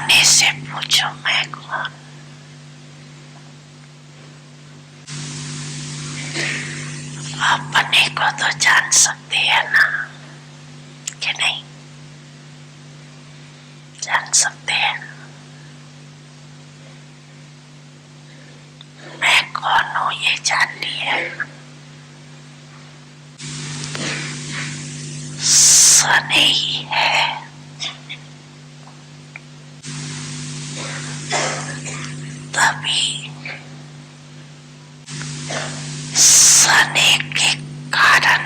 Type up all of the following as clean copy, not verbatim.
अपने से पूछो मैं कौन। अपने को तो जान सकते हैं ना, कि नहीं जान सकते हैं? मैं कौन हूँ ये जान लिया। स्नेही है, तभी स्नेह के कारण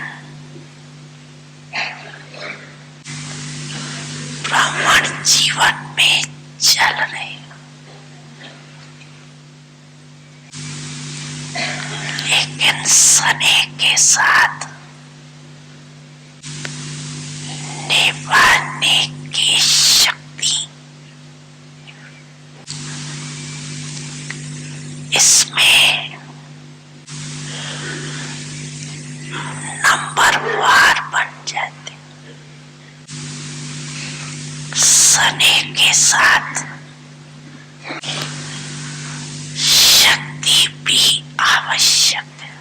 ब्राह्मण जीवन में चल रहे, लेकिन स्नेह के साथ निभाने की शक्ति इसमें नंबरवार बन जाते। स्नेह के साथ शक्ति भी आवश्यक है,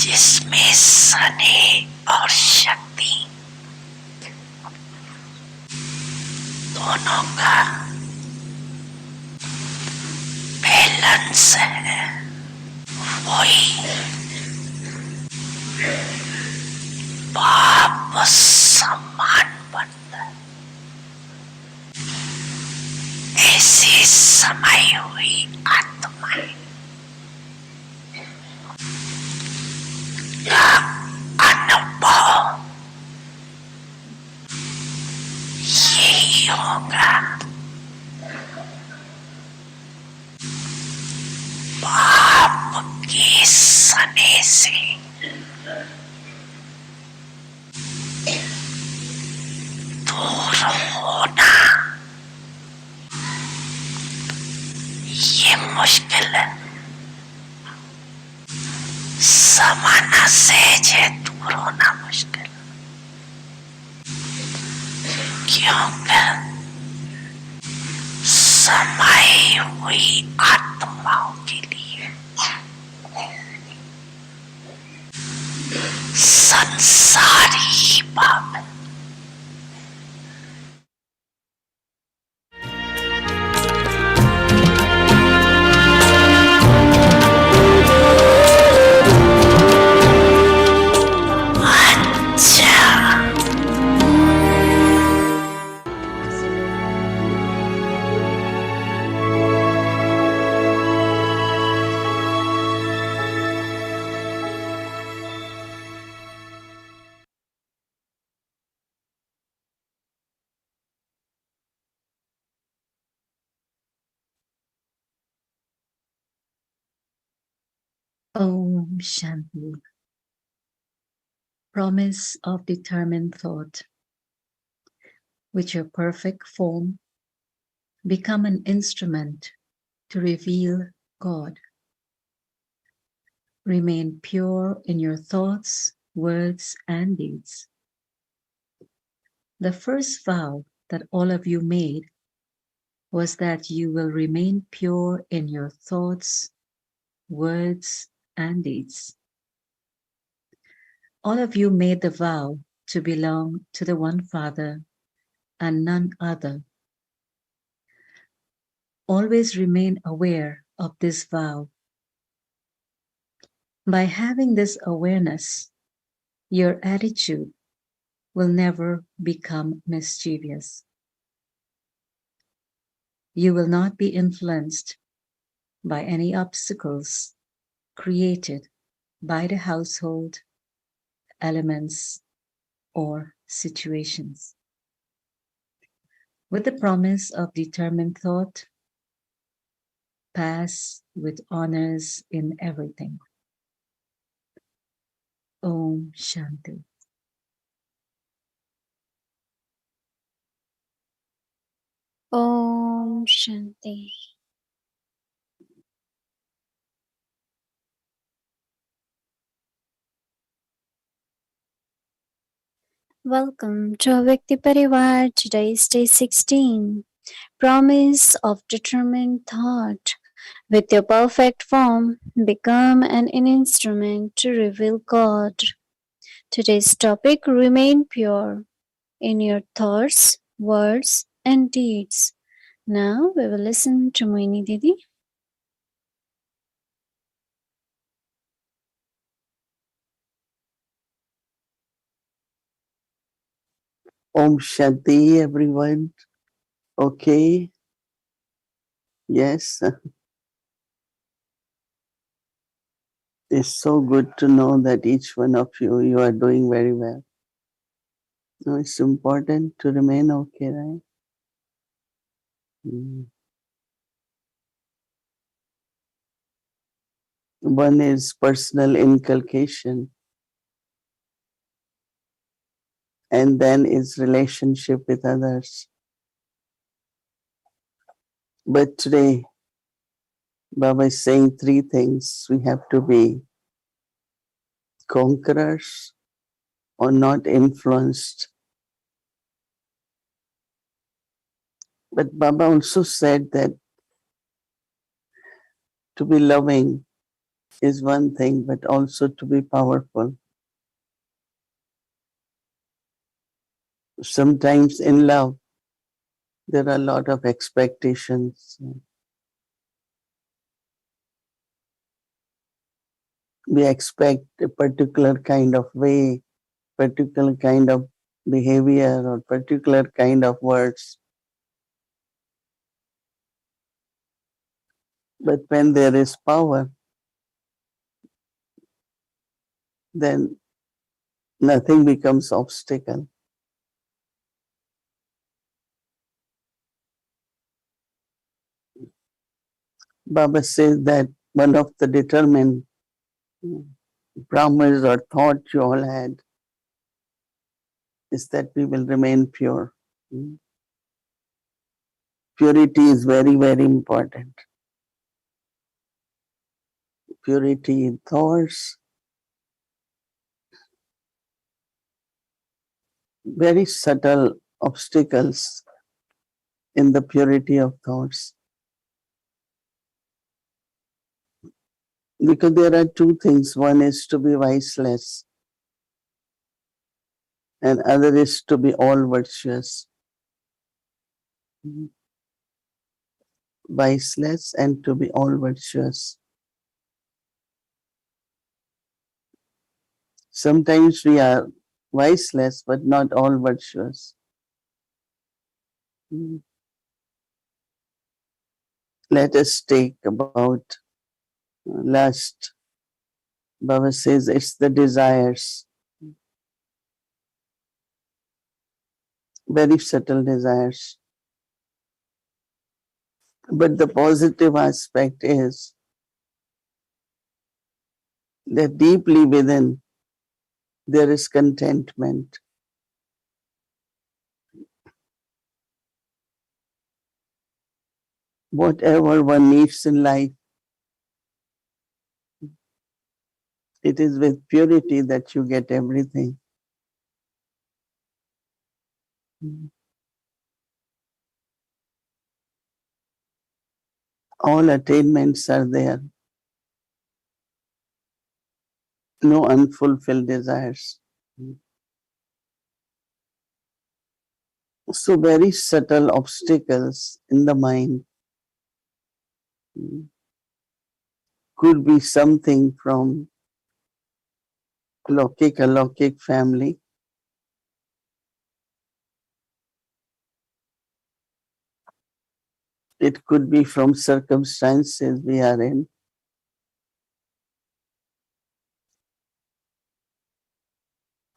जिसमें स्नेह और शक्ति दोनों का बैलेंस है। वही बाप सम्मान बनता है। ऐसे समाई हुई आत्माएं का अनुभव यही होगा। बाप के स्नेह से दूर होना ये मुश्किल है। समाना सहज है, दूर होना मुश्किल। क्योंकि समाई हुई आत्माओं के लिए संसार ही पाप है। Om Shanti. Promise of determined thought. With your perfect form, become an instrument to reveal God. Remain pure in your thoughts, words, and deeds. The first vow that all of you made was that you will remain pure in your thoughts, words, and deeds. All of you made the vow to belong to the One Father and none other. Always remain aware of this vow. By having this awareness, your attitude will never become mischievous. You will not be influenced by any obstacles created by the household, elements, or situations. With the promise of determined thought, pass with honors in everything. Om Shanti. Om Shanti. Welcome to Vyakti Parivar. Today is day 16. Promise of determined thought. With your perfect form, become an instrument to reveal God. Today's topic: remain pure in your thoughts, words, and deeds. Now we will listen to Mohini Didi. Om Shanti, everyone. Okay, yes, it's so good to know that each one of you are doing very well. No, it's important to remain okay, right? Mm. One is personal inculcation, and then is relationship with others. But today, Baba is saying three things. We have to be conquerors or not influenced. But Baba also said that to be loving is one thing, but also to be powerful. Sometimes in love, there are a lot of expectations. We expect a particular kind of way, particular kind of behavior, or particular kind of words. But when there is power, then nothing becomes obstacle. Baba says that one of the determined promise or thought you all had is that we will remain pure. Purity is very, very important. Purity in thoughts, very subtle obstacles in the purity of thoughts. Because there are two things. One is to be viceless, and other is to be all virtuous. Viceless and to be all virtuous. Sometimes we are viceless but not all virtuous. Let us take about lust. Baba says it's the desires, very subtle desires. But the positive aspect is that deeply within there is contentment. Whatever one needs in life, it is with purity that you get everything. All attainments are there, no unfulfilled desires. So, very subtle obstacles in the mind could be something from alokik family. It could be from circumstances we are in.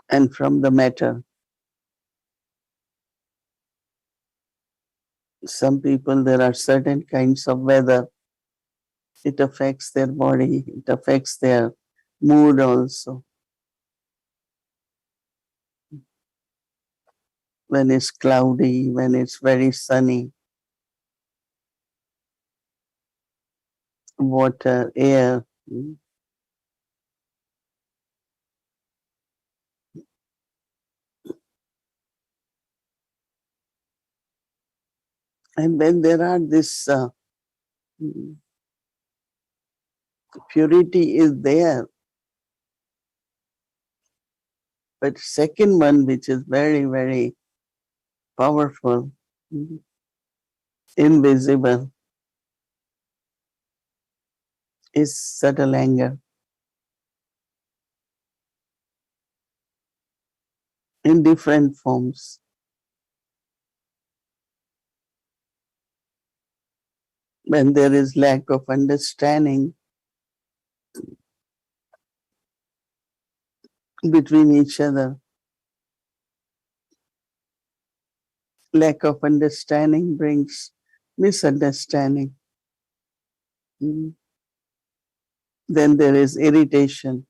And from the matter. Some people, there are certain kinds of weather. It affects their body, it affects their mood also. When it's cloudy, when it's very sunny, water, air. And when there are this purity is there, but second one, which is very, very powerful, invisible, is subtle anger in different forms. When there is lack of understanding between each other, lack of understanding brings misunderstanding. Mm. Then there is irritation.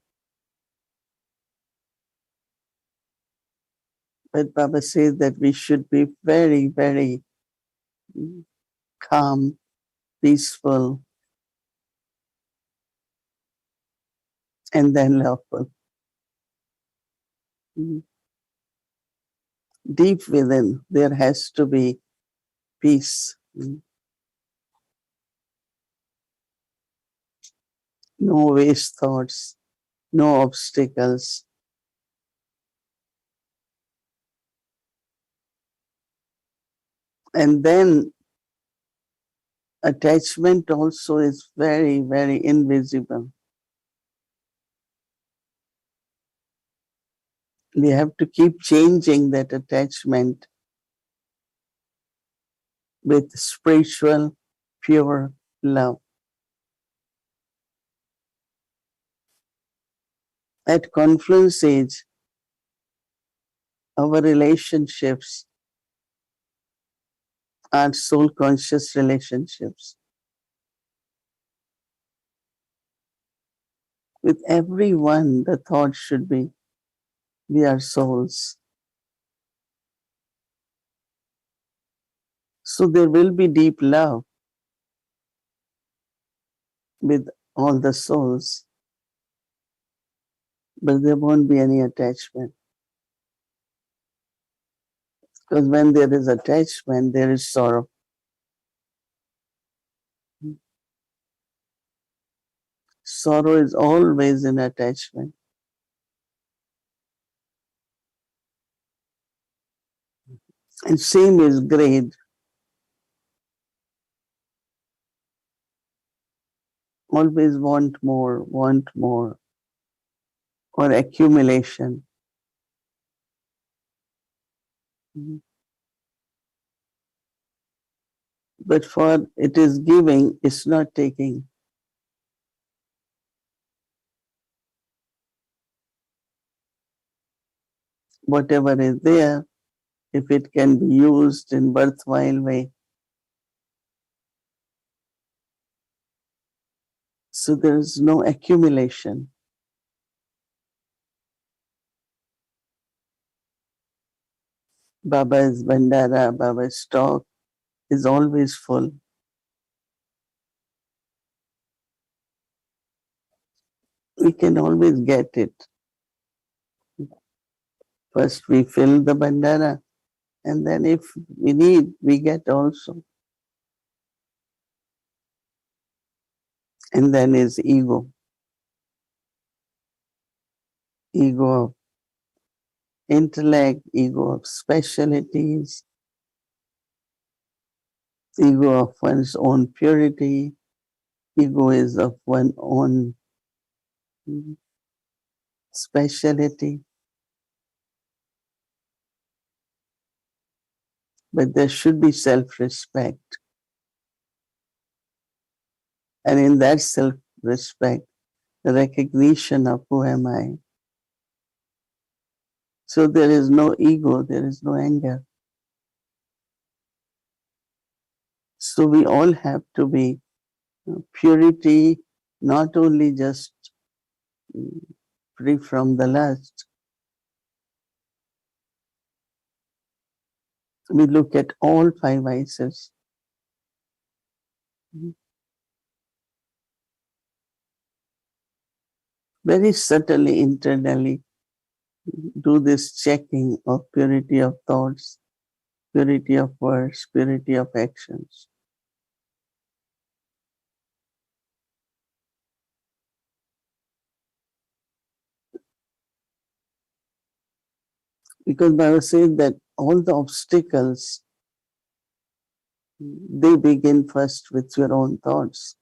But Baba says that we should be very, very calm, peaceful, and then loveful. Mm. Deep within, there has to be peace. Mm. No waste thoughts, no obstacles. And then attachment also is very, very invisible. We have to keep changing that attachment with spiritual, pure love. At confluence age, our relationships are soul conscious relationships. With everyone, the thought should be we are souls. So there will be deep love with all the souls, but there won't be any attachment. Because when there is attachment, there is sorrow. Sorrow is always in attachment. And same is greed. Always want more, or accumulation. But for it is giving, it's not taking. Whatever is there, if it can be used in worthwhile way. So there is no accumulation. Baba's bandara, Baba's stock is always full. We can always get it. First we fill the bandara, and then if we need, we get also. And then is ego. Ego of intellect, ego of specialities, ego of one's own purity, ego is of one's own speciality. But there should be self-respect. And in that self-respect, the recognition of who am I. So there is no ego, there is no anger. So we all have to be purity, not only just free from the lust. We look at all five vices. Very subtly, internally, do this checking of purity of thoughts, purity of words, purity of actions. Because Baba says that all the obstacles, they begin first with your own thoughts.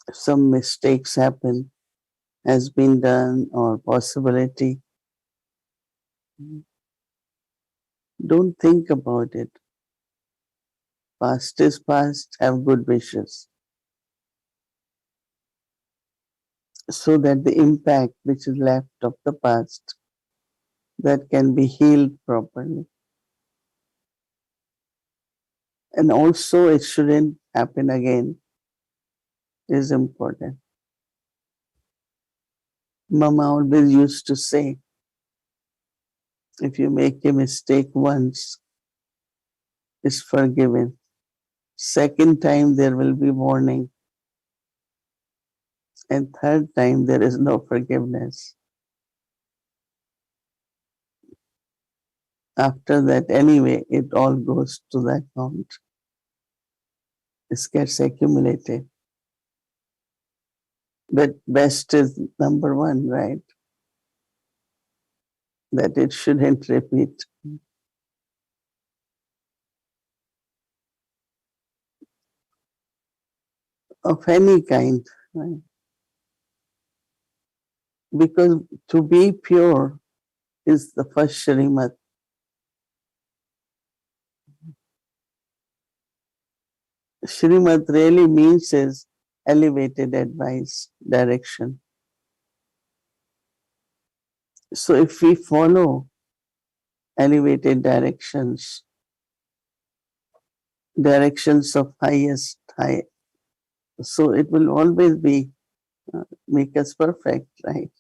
If some mistakes happen, has been done, or possibility, don't think about it. Past is past, have good wishes. So that the impact which is left of the past, that can be healed properly. And also it shouldn't happen again is important. Mama always used to say, if you make a mistake once, it's forgiven. Second time there will be warning. And third time there is no forgiveness. After that, anyway, it all goes to the account. It gets accumulated. But best is number one, right? That it shouldn't repeat. Of any kind, right? Because to be pure is the first Shrimat. Shrimat really means is elevated advice, direction. So if we follow elevated directions, directions of highest high, so it will always be make us perfect, right?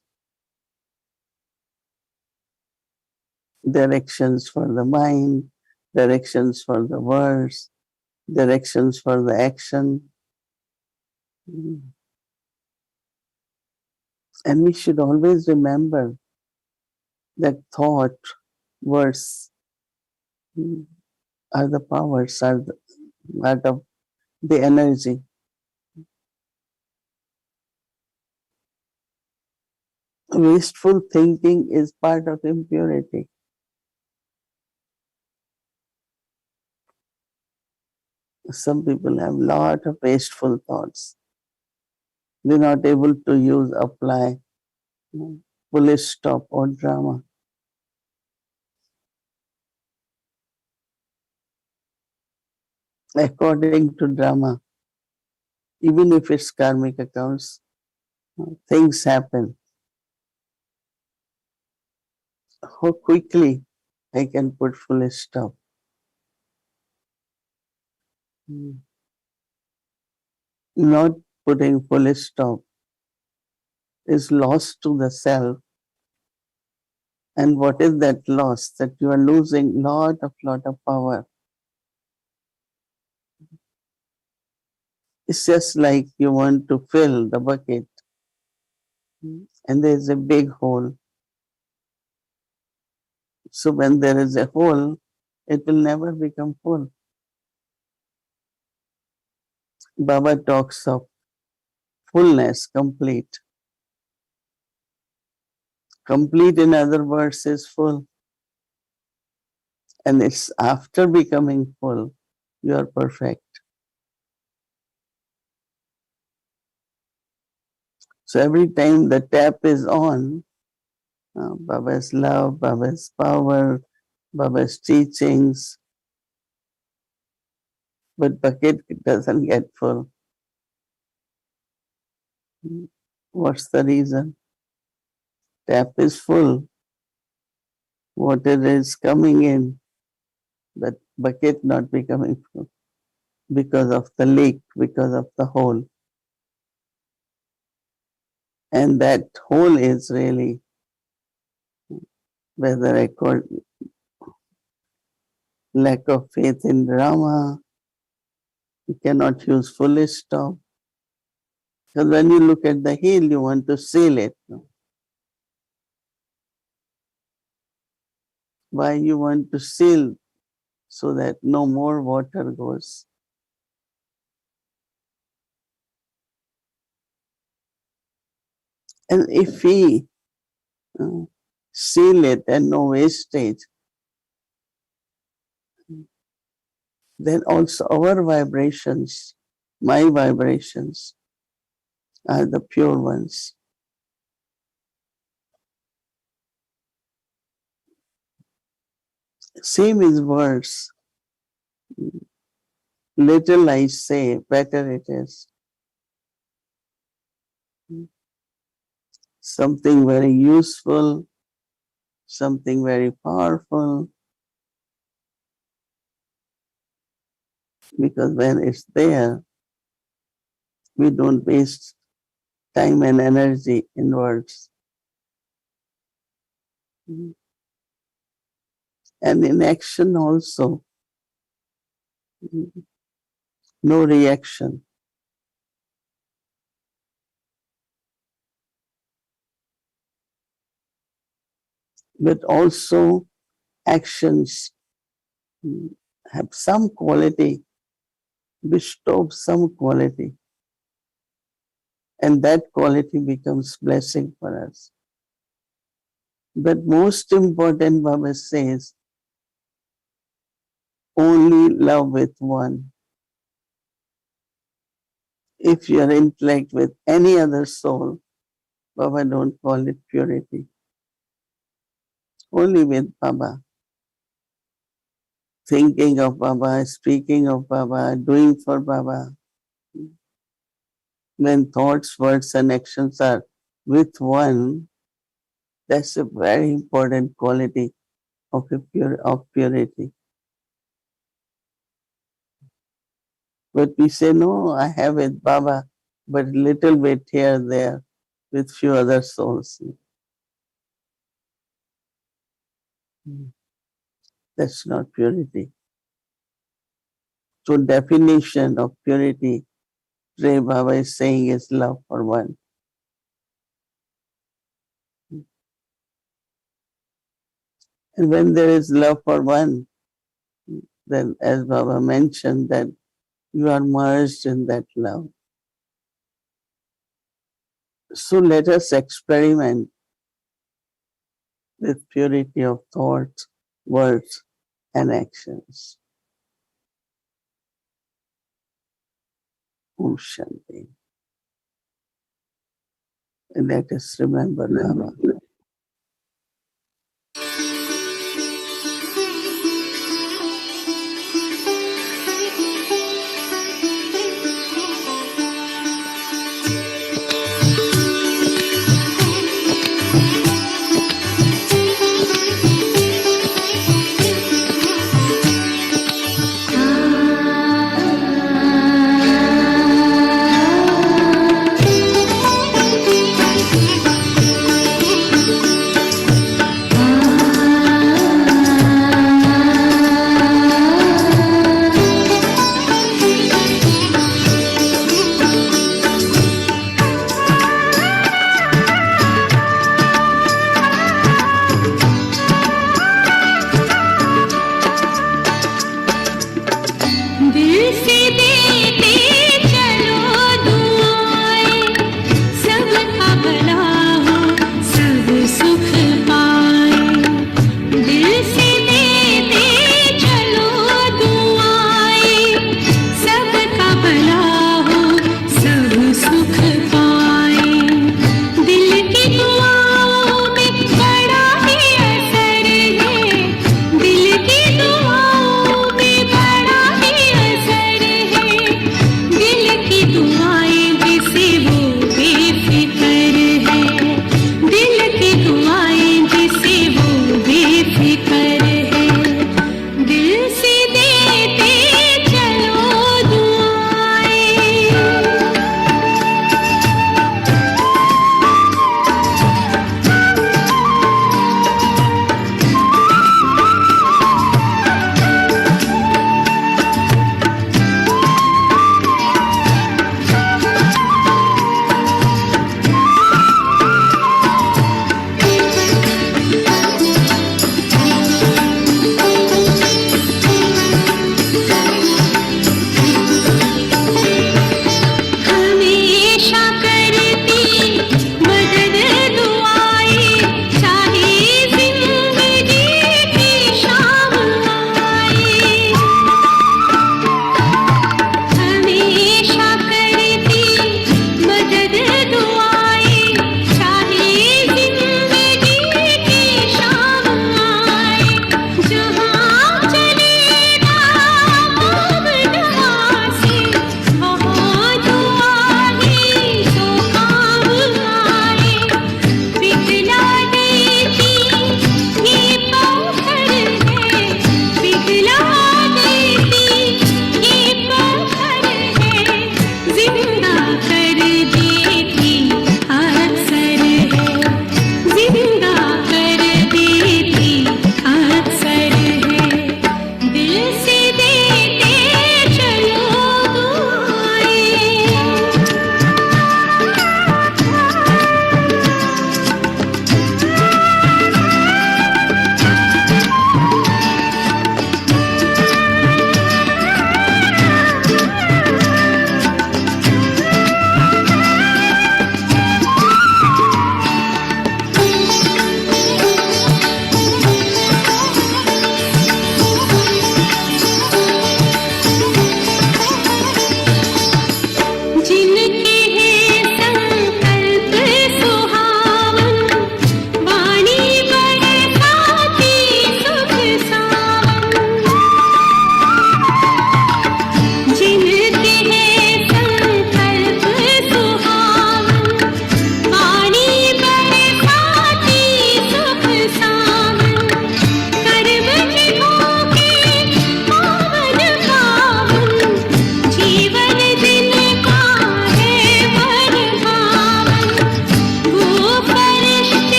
Directions for the mind, directions for the words, directions for the action. And we should always remember that thought, words are the powers, are the part of the energy. Wasteful thinking is part of impurity. Some people have lot of wasteful thoughts. They're not able to use, apply full stop or drama. According to drama, even if it's karmic accounts, things happen. How quickly I can put full stop. Not putting full stop is loss to the self. And what is that loss? That you are losing lot of power. It's just like you want to fill the bucket and there is a big hole. So when there is a hole, it will never become full. Baba talks of fullness, complete. Complete, in other words, is full. And it's after becoming full, you are perfect. So every time the tap is on, Baba's love, Baba's power, Baba's teachings, but bucket doesn't get full. What's the reason? Tap is full. Water is coming in, but bucket not becoming full because of the leak, because of the hole. And that hole is really whether I call lack of faith in drama, you cannot use full stop. Because when you look at the heel, you want to seal it. Why you want to seal so that no more water goes? And if we uh, seal it and no wastage, then also our vibrations, my vibrations, are the pure ones. Same is words. Little I say, better it is. Something very useful, something very powerful, because when it's there, we don't waste time and energy in words. And in action also, no reaction, but also actions have some quality, bestow some quality, and that quality becomes blessing for us. But most important, Baba says, only love with one. If you are intellect with any other soul, Baba don't call it purity. Only with Baba. Thinking of Baba, speaking of Baba, doing for Baba. When thoughts, words, and actions are with one, that's a very important quality of purity. But we say, no, I have it, Baba, but little bit here, there, with few other souls. That's not purity. So definition of purity, Ray Baba is saying, is love for one. And when there is love for one, then as Baba mentioned, that you are merged in that love. So let us experiment with purity of thoughts, words, and actions. Om Shanti. And let us remember Baba.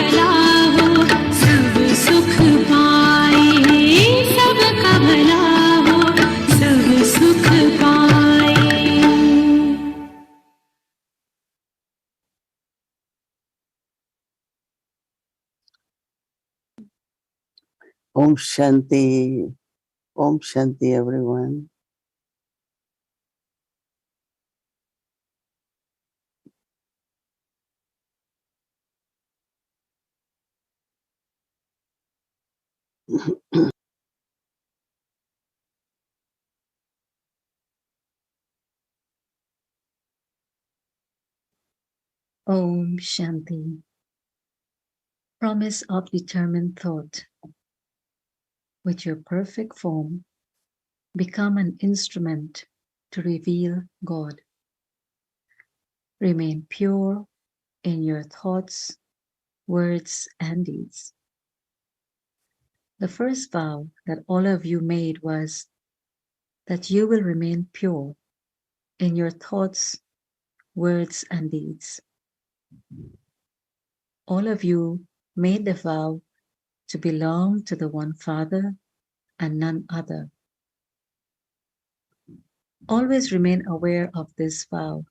भला हो सब सुख पाए सबका भला हो सब सुख पाए Om Shanti. Om Shanti, everyone. Om Shanti. Promise of determined thought. With your perfect form, become an instrument to reveal God. Remain pure in your thoughts, words, and deeds. The first vow that all of you made was that you will remain pure in your thoughts, words, and deeds. All of you made the vow to belong to the one Father and none other. Always remain aware of this vow.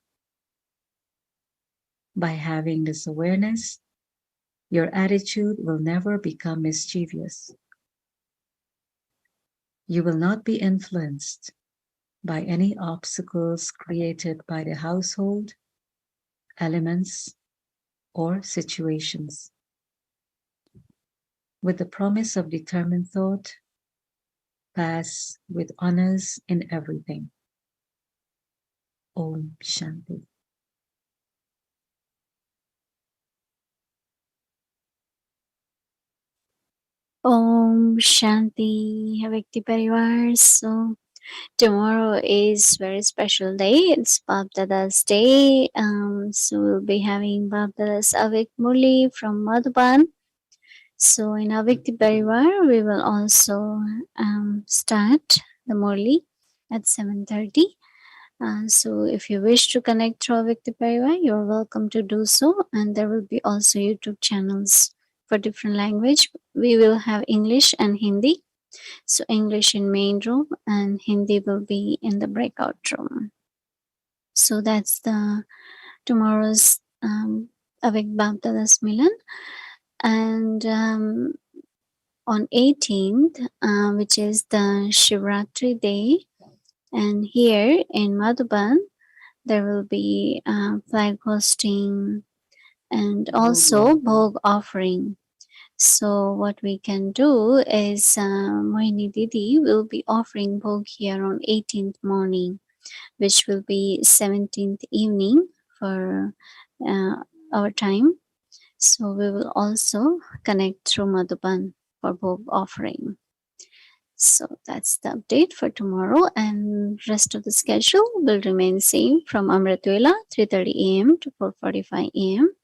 By having this awareness, your attitude will never become mischievous. You will not be influenced by any obstacles created by the household, elements, or situations. With the promise of determined thought, pass with honors in everything. Om Shanti. Om Shanti, Avekti Parivar. So tomorrow is very special day. It's Bab Dada's day. So we'll be having Bab Dada's Avik Murli from Madhuban. So in Avekti Parivar, we will also start the Murli at 7:30. So if you wish to connect through Avekti Parivar, you're welcome to do so. And there will be also YouTube channels for different language. We will have English and Hindi. So English in main room and Hindi will be in the breakout room. So that's the tomorrow's Avik Baptada's Milan. And on 18th, which is the Shivratri day, and here in Madhuban, there will be flag hosting and also Bhog offering. So what we can do is Mohini Didi will be offering Bhog here on 18th morning, which will be 17th evening for our time. So we will also connect through Madhuban for Bhog offering. So that's the update for tomorrow, and rest of the schedule will remain same from Amritwela 3:30 a.m. to 4:45 a.m.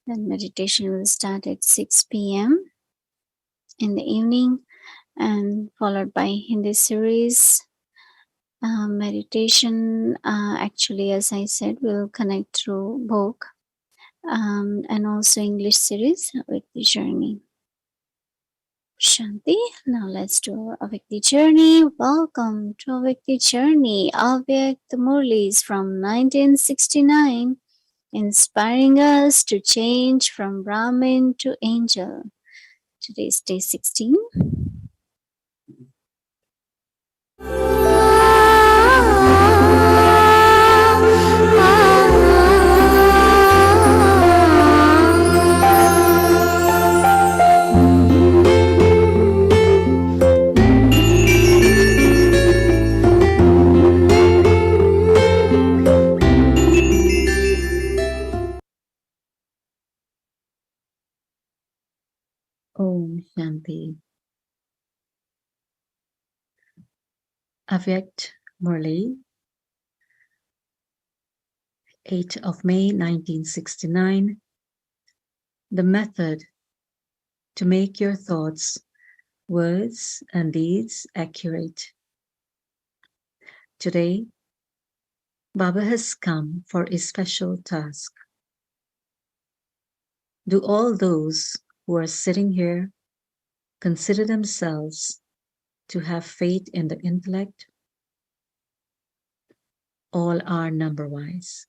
Then meditation will start at 6 p.m. in the evening, and followed by Hindi series. Meditation, actually, as I said, will connect through book and also English series with the journey. Shanti. Now let's do Avyakti Journey. Welcome to Avyakti Journey. Avyakt Murlis from 1969, inspiring us to change from Brahmin to angel. Today's day 16. Om Shanti. Avyakt Murli, 8th of May 1969. The method to make your thoughts, words, and deeds accurate. Today, Baba has come for a special task. Do all those who are sitting here consider themselves to have faith in the intellect? All are number-wise.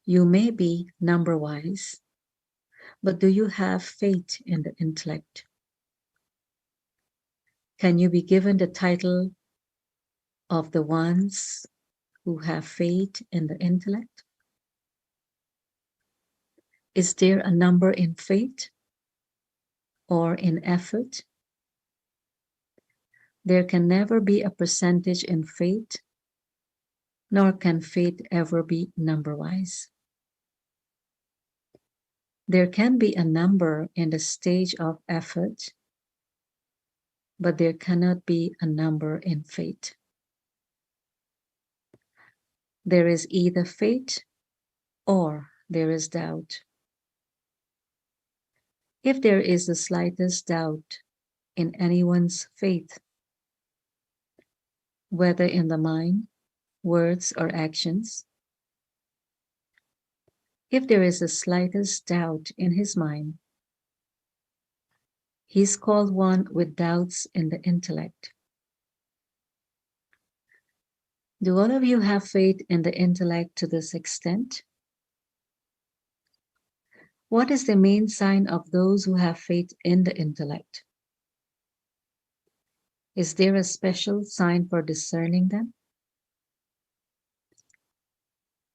You may be number-wise, but do you have faith in the intellect? Can you be given the title of the ones who have faith in the intellect? Is there a number in faith or in effort? There can never be a percentage in faith, nor can faith ever be number-wise. There can be a number in the stage of effort, but there cannot be a number in faith. There is either faith or there is doubt. If there is the slightest doubt in anyone's faith, whether in the mind, words, or actions, if there is the slightest doubt in his mind, he is called one with doubts in the intellect. Do all of you have faith in the intellect to this extent? What is the main sign of those who have faith in the intellect? Is there a special sign for discerning them?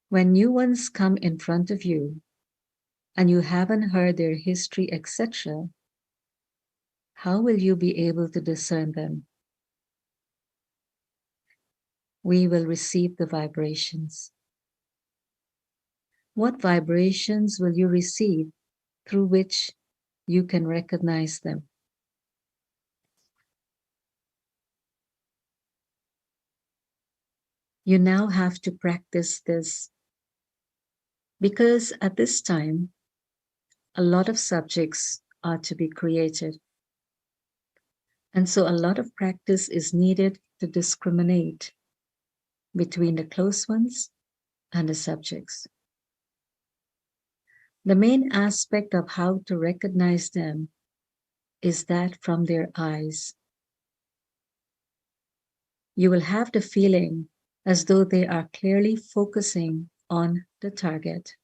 When new ones come in front of you and you haven't heard their history, etc., how will you be able to discern them? We will receive the vibrations. What vibrations will you receive through which you can recognize them? You now have to practice this, because at this time, a lot of subjects are to be created. And so a lot of practice is needed to discriminate between the close ones and the subjects. The main aspect of how to recognize them is that from their eyes. You will have the feeling as though they are clearly focusing on the target.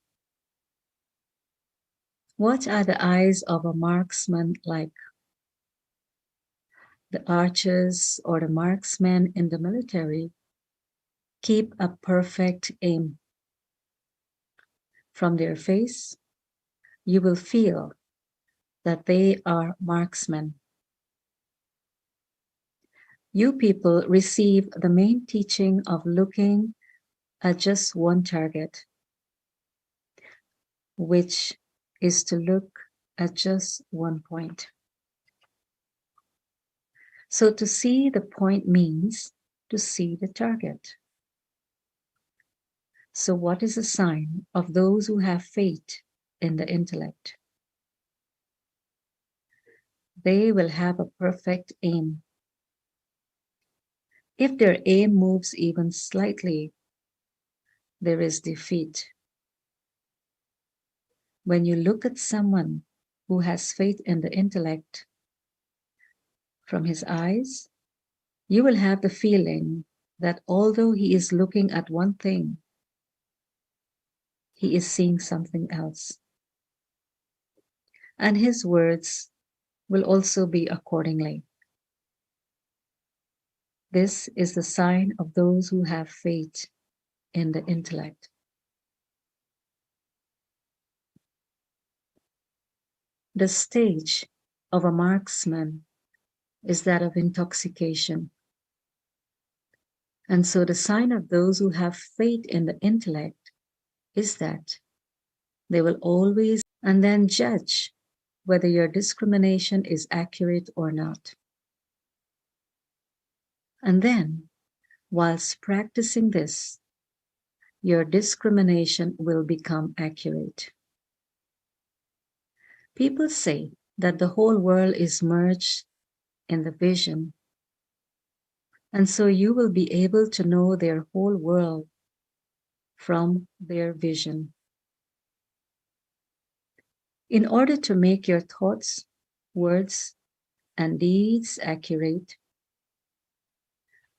What are the eyes of a marksman like? The archers or the marksmen in the military keep a perfect aim. From their face, you will feel that they are marksmen. You people receive the main teaching of looking at just one target, which is to look at just one point. So to see the point means to see the target. So what is a sign of those who have faith in the intellect? They will have a perfect aim. If their aim moves even slightly, there is defeat. When you look at someone who has faith in the intellect, from his eyes, you will have the feeling that although he is looking at one thing, he is seeing something else. And his words will also be accordingly. This is the sign of those who have faith in the intellect. The stage of a marksman is that of intoxication. And so the sign of those who have faith in the intellect is that they will always and then judge whether your discrimination is accurate or not. And then, whilst practicing this, your discrimination will become accurate. People say that the whole world is merged in the vision, and so you will be able to know their whole world from their vision. In order to make your thoughts, words, and deeds accurate,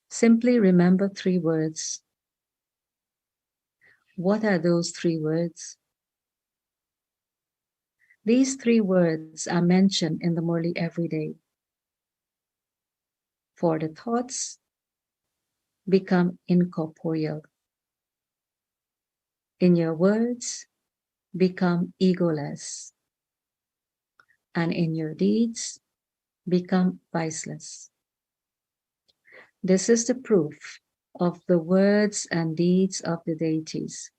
simply remember 3 words. What are those 3 words? These 3 words are mentioned in the Murli every day. For the thoughts become incorporeal. In your words, become egoless. And in your deeds, become viceless. This is the proof of the words and deeds of the deities.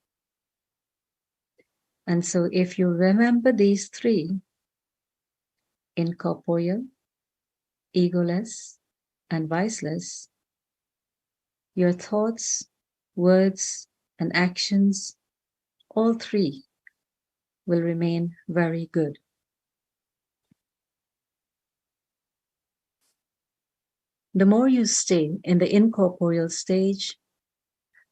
And so if you remember these 3, incorporeal, egoless, and viceless, your thoughts, words, and actions, all 3, will remain very good. The more you stay in the incorporeal stage,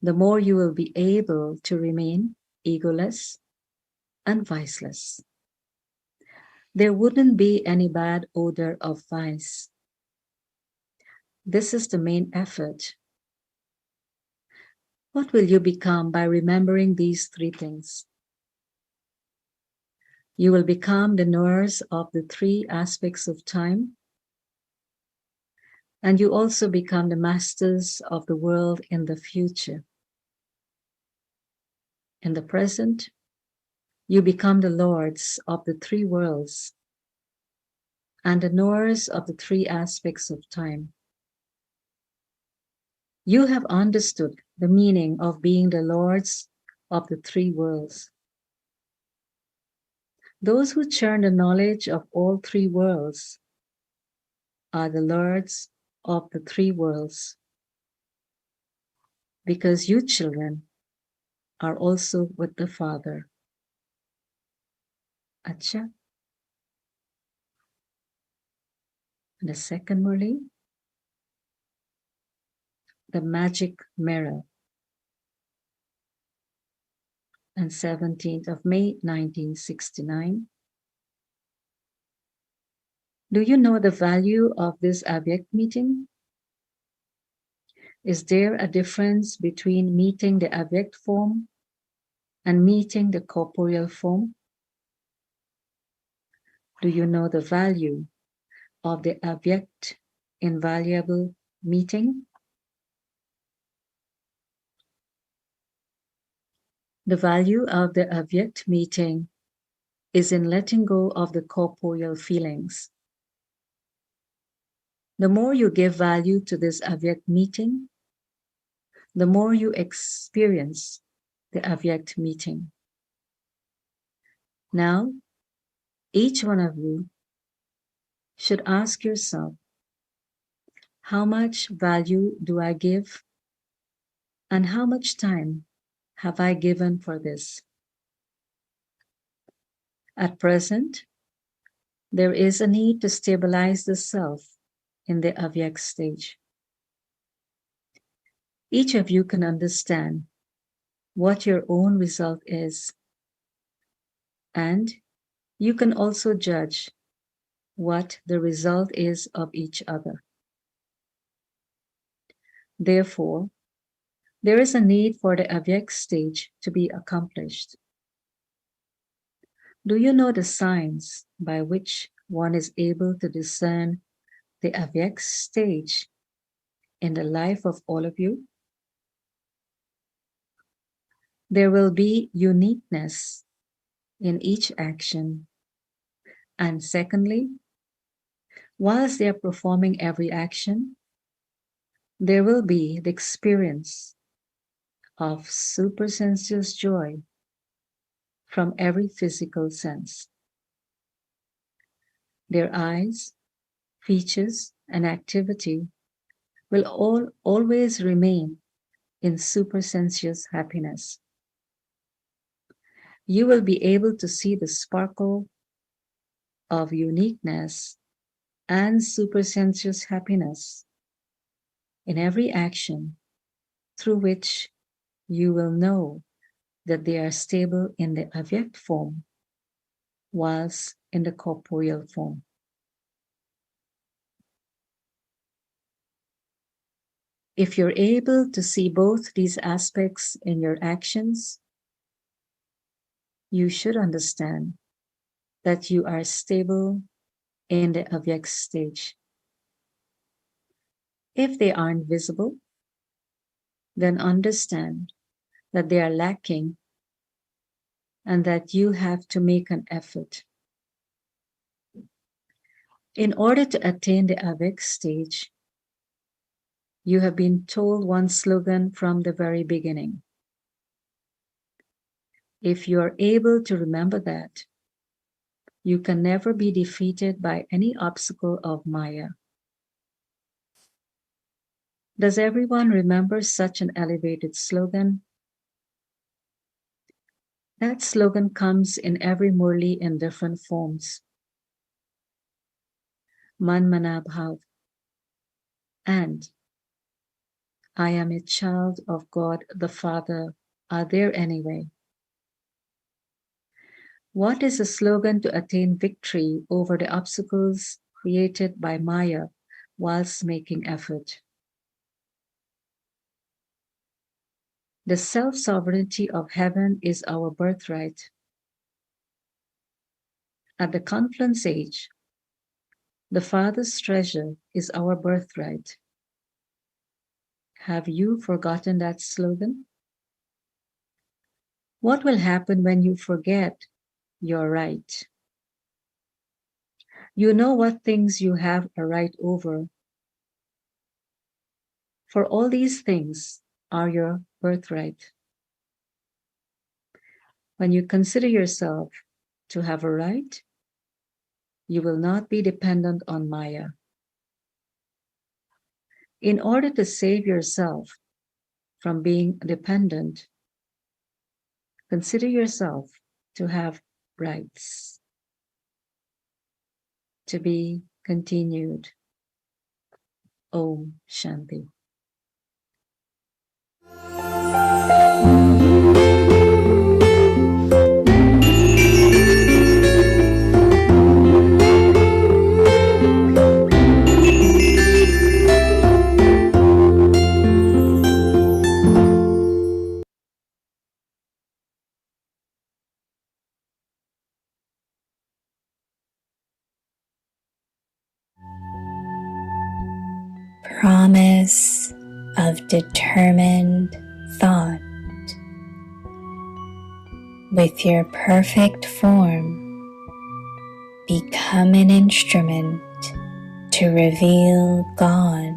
the more you will be able to remain egoless and viceless. There wouldn't be any bad odor of vice. This is the main effort. What will you become by remembering these 3 things? You will become the knowers of the 3 aspects of time, and you also become the masters of the world in the future. In the present, you become the lords of the 3 worlds and the knowers of the 3 aspects of time. You have understood the meaning of being the lords of the 3 worlds. Those who churn the knowledge of all 3 worlds are the lords of the 3 worlds, because you children are also with the Father. Acha. The second Murli, the magic mirror, and 17th of May 1969. Do you know the value of this Avyakt meeting? Is there a difference between meeting the Avyakt form and meeting the corporeal form? Do you know the value of the Avyakt invaluable meeting? The value of the Avyakt meeting is in letting go of the corporeal feelings. The more you give value to this Avyakt meeting, the more you experience the Avyakt meeting. Now, each one of you should ask yourself, how much value do I give? And how much time have I given for this? At present, there is a need to stabilize the self in the Avyakt stage. Each of you can understand what your own result is, and you can also judge what the result is of each other. Therefore, there is a need for the Avyakt stage to be accomplished. Do you know the signs by which one is able to discern the Avyakt stage in the life of all of you? There will be uniqueness in each action. And secondly, whilst they are performing every action, there will be the experience of supersensuous joy from every physical sense. Their eyes, features, and activity will always remain in supersensuous happiness. You will be able to see the sparkle of uniqueness and supersensuous happiness in every action, through which you will know that they are stable in the Avyakt form whilst in the corporeal form. If you're able to see both these aspects in your actions, you should understand that you are stable in the avyak stage. If they aren't visible, then understand that they are lacking and that you have to make an effort. In order to attain the avyak stage, you have been told one slogan from the very beginning. If you are able to remember that, you can never be defeated by any obstacle of Maya. Does everyone remember such an elevated slogan? That slogan comes in every Murli in different forms. Man Mana Bhav and I am a child of God the Father are there anyway. What is a slogan to attain victory over the obstacles created by Maya whilst making effort? The self-sovereignty of heaven is our birthright. At the confluence age, the Father's treasure is our birthright. Have you forgotten that slogan? What will happen when you forget your right? You know what things you have a right over. For all these things are your birthright. When you consider yourself to have a right, you will not be dependent on Maya. In order to save yourself from being dependent, consider yourself to have rights. To be continued. Om Shanti. Promise of determined thought. With your perfect form, become an instrument to reveal God.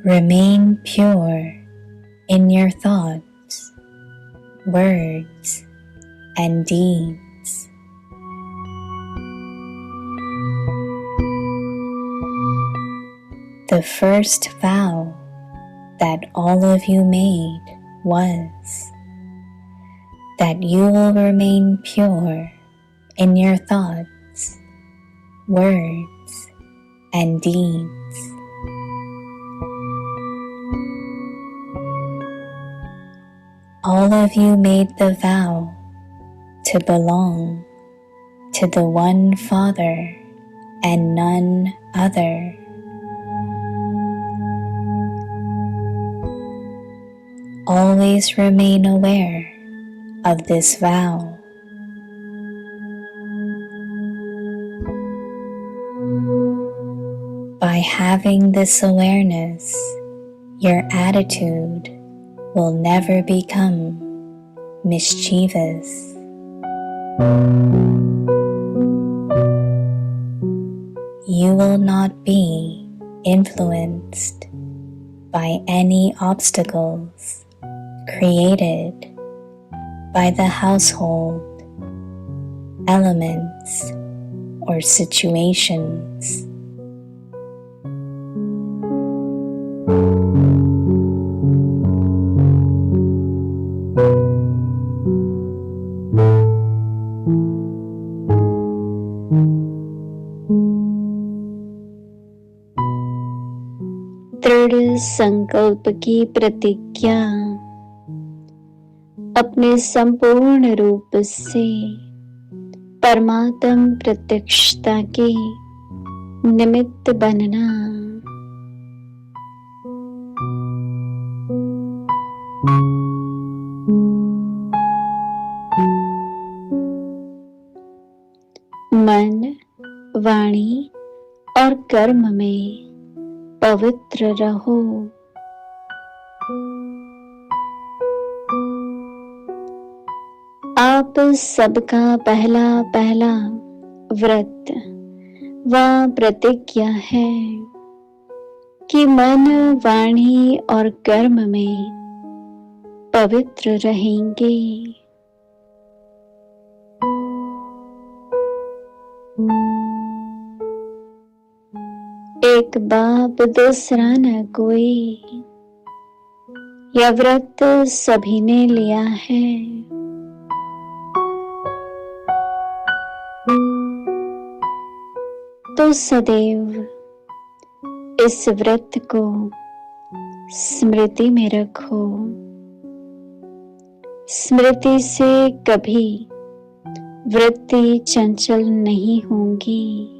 Remain pure in your thoughts, words, and deeds. The first vow that all of you made was that you will remain pure in your thoughts, words, and deeds. All of you made the vow to belong to the one Father and none other. Always remain aware of this vow. By having this awareness, your attitude will never become mischievous. You will not be influenced by any obstacles created by the household, elements, or situations. दृढ़ संकल्प की प्रतिज्ञा अपने संपूर्ण रूप से परमात्म प्रत्यक्षता के निमित्त बनना। मन, वाणी और कर्म में पवित्र रहो। आप सबका पहला व्रत व प्रतिज्ञा है कि मन, वाणी और कर्म में पवित्र रहेंगे। एक बाप दूसरा न कोई, यह व्रत सभी ने लिया है। तो सदैव इस व्रत को स्मृति में रखो। स्मृति से कभी वृत्ति चंचल नहीं होंगी।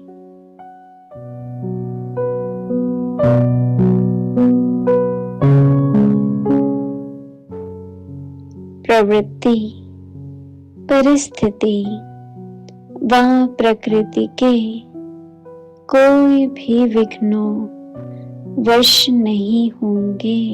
प्रवृत्ति, परिस्थिति व प्रकृति के कोई भी विघ्नों वश नहीं होंगे।